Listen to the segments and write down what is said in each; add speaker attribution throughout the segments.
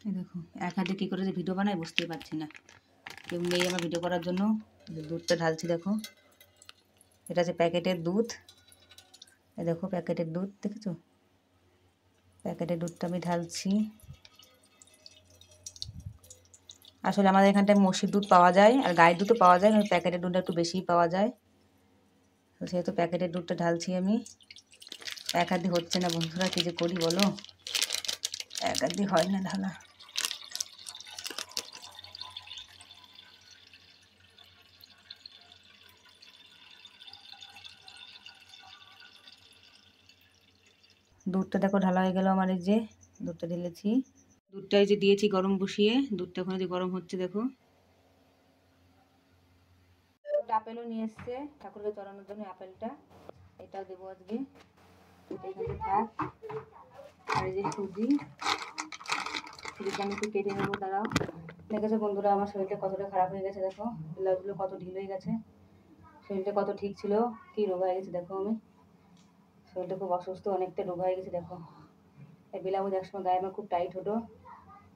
Speaker 1: এই দেখো এক হাতে কী করে যে ভিডিও বানায় বুঝতেই পারছি না, কেউ নেই আমার ভিডিও করার জন্য। দুধটা ঢালছি দেখো, এটা হচ্ছে প্যাকেটের দুধ। এই দেখো প্যাকেটের দুধ দেখেছো, প্যাকেটের দুধটা আমি ঢালছি। আসলে আমাদের এখানটায় মোষের দুধ পাওয়া যায় আর গায়ের দুধও পাওয়া যায়, কিন্তু প্যাকেটের দুধটা একটু বেশিই পাওয়া যায়, তো সেহেতু প্যাকেটের দুধটা ঢালছি আমি। এক হাত দিয়ে হচ্ছে না বন্ধুরা, কী যে করি বলো, এক হাত দিয়ে হয় না ঢালা। দুধটা দেখো ঢালা হয়ে গেল আমার, এই যে দুধটা ঢেলেছি। দুধটা এই যে দিয়েছি গরম বসিয়ে, দুধটা ওখানে যে গরম হচ্ছে দেখো। আপেলও নিয়ে এসছে ঠাকুরকে চড়ানোর জন্য, আপেলটা এটাও দেবো আজকে, এখানে থাক। আর এই যে সুজি, সুজিটা আমি একটু কেটে নেবো, দাঁড়াও। দেখেছো বন্ধুরা আমার শরীরটা কতটা খারাপ হয়ে গেছে দেখো, ব্লাডগুলো কত ঢিল হয়ে গেছে। শরীরটা কত ঠিক ছিল, কি রোগা হয়ে গেছে দেখো আমি, শরীরটা খুব অসুস্থ, অনেকটা রোগা হয়ে গেছে দেখো। এই বেলাবুজ একসময় গায়ে আমার খুব টাইট হতো,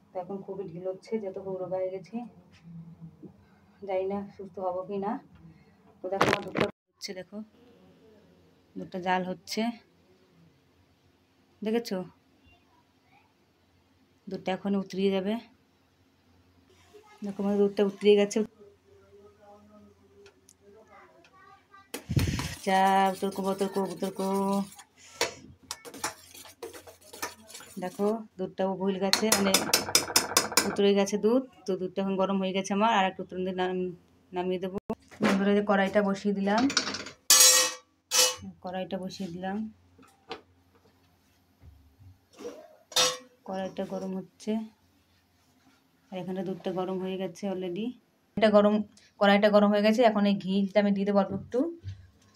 Speaker 1: তো এখন খুবই ঢিল হচ্ছে, যেহেতু খুব রোগা হয়ে গেছি। জানি না সুস্থ হবো কি না। তো দেখো আমার দুধটা হচ্ছে, দেখো দুধটা জাল হচ্ছে, দেখেছো দুধটা এখন উতরিয়ে যাবে। দেখো আমার দুধটা উতরিয়ে গেছে, যা উতরকো বতর্কো বুতর্কো। দেখো দুধটাও ভুল গেছে, মানে উতরে গেছে দুধ, তো দুধটা এখন গরম হয়ে গেছে আমার, আর একটু উতরন দিয়ে নামিয়ে দেবো। বন্ধুরা যে কড়াইটা বসিয়ে দিলাম, কড়াইটা বসিয়ে দিলাম, কড়াইটা গরম হচ্ছে, আর এখানে দুধটা গরম হয়ে গেছে অলরেডি। এটা গরম, কড়াইটা গরম হয়ে গেছে, এখন এই ঘিটা আমি দিয়ে দেবো অল্প একটু,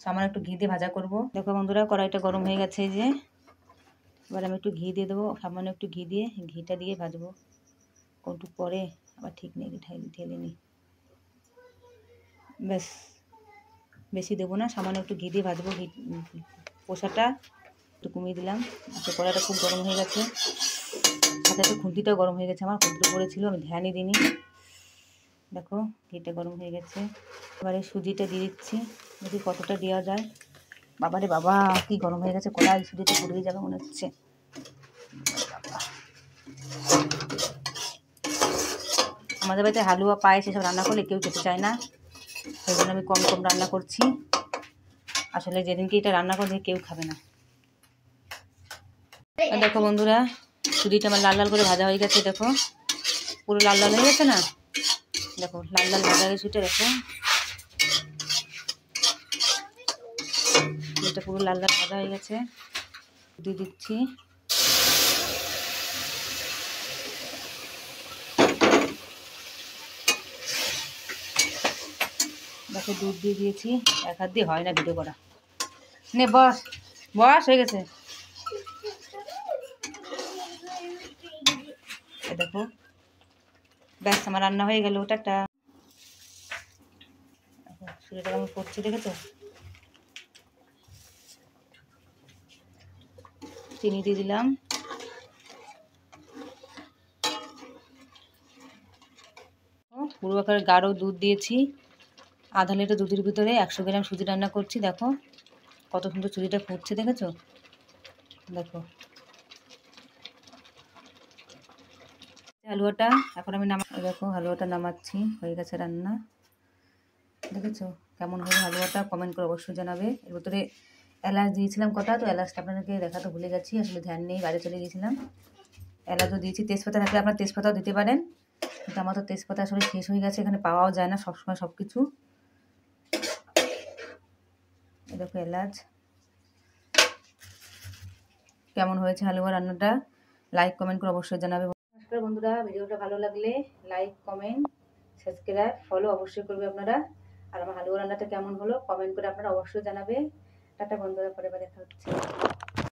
Speaker 1: সামান্য একটু ঘি দিয়ে ভাজা করব। দেখো বন্ধুরা কড়াইটা গরম হয়ে গেছে, এই যে এবার আমি একটু ঘি দিয়ে দেবো, সামান্য একটু ঘি দিয়ে, ঘিটা দিয়ে ভাজবো। কোনটুক পরে আবার ঠিক নেই, ঢেলে নিই, ব্যাস বেশি দেবো না, সামান্য একটু ঘি দিয়ে ভাজবো। ঘি পোষাটা একটু কমিয়ে দিলাম। আচ্ছা কড়াইটা খুব গরম হয়ে গেছে, সাথে একটু খুন্তিটাও গরম হয়ে গেছে আমার, খুন্তিটা পড়েছিল আমি ধ্যানই দিইনি। দেখো ঘিটা গরম হয়ে গেছে, এবারে সুজিটা দিয়ে দিচ্ছি, দেখি কতটা দেওয়া যায়। বাবারে বাবা কি গরম হয়ে গেছে কড়াই, সুজিটা পুড়িয়ে যাবে মনে হচ্ছে। আমাদের বাড়িতে হালুয়া পায়েস এসব রান্না করলে কেউ খেতে চায় না, সেই জন্য আমি কম কম রান্না করছি। আসলে যেদিনকে এটা রান্না করবে কেউ খাবে না। দেখো বন্ধুরা সুজিটা আমার লাল লাল করে ভাজা হয়ে গেছে, দেখো পুরো লাল লাল হয়ে গেছে না, দেখো লাল লাল ভাজা হয়ে সুজিটা, দেখো এটা পুরো লাল লাল ভাজা হয়ে গেছে। দিয়ে দিচ্ছি, দেখো দুধ দিয়ে দিয়েছি, এক হাত দিয়ে হয় না ভিডিও করা। নে বস বস, হয়ে গেছে। দেখো ব্যাস আমার রান্না হয়ে গেল, ওটা একটা সুজিটা আমি করছি, দেখেছো চিনি দিয়ে দিলাম, পুরো আকার গাঢ় দুধ দিয়েছি, আধা লিটার দুধের ভিতরে 100 গ্রাম সুজি রান্না করছি। দেখো কত সুন্দর সুজিটা ফুটছে, দেখেছো দেখো হালুয়াটা এখন আমি দেখো হালুয়াটা নামাচ্ছি, হয়ে গেছে রান্না। দেখেছো কেমন হলো হালুয়াটা, কমেন্ট করে অবশ্যই জানাবে। এর ভিতরে এলাচ দিয়েছিলাম কটা, তো এলাচটা আপনাদেরকে দেখাতে ভুলে গেছি, আসলে ধ্যান নেই, বাইরে চলে গিয়েছিলাম। এলাচও দিয়েছি, তেজপাতা থাকলে আপনার তেজপাতাও দিতে পারেন, কিন্তু আমার তো তেজপাতা আসলে শেষ হয়ে গেছে, এখানে পাওয়াও যায় না সবসময় সব কিছু। দেখো এলাচ। কেমন হয়েছে হালুয়া রান্নাটা লাইক কমেন্ট করে অবশ্যই জানাবে। নমস্কার বন্ধুরা, ভিডিওটা ভালো লাগলে লাইক কমেন্ট সাবস্ক্রাইব ফলো অবশ্যই করবে আপনারা। আর আমার হালুয়া রান্নাটা কেমন হলো কমেন্ট করে আপনারা অবশ্যই জানাবে। টাটা বন্ধুরা, পরে দেখা হচ্ছে।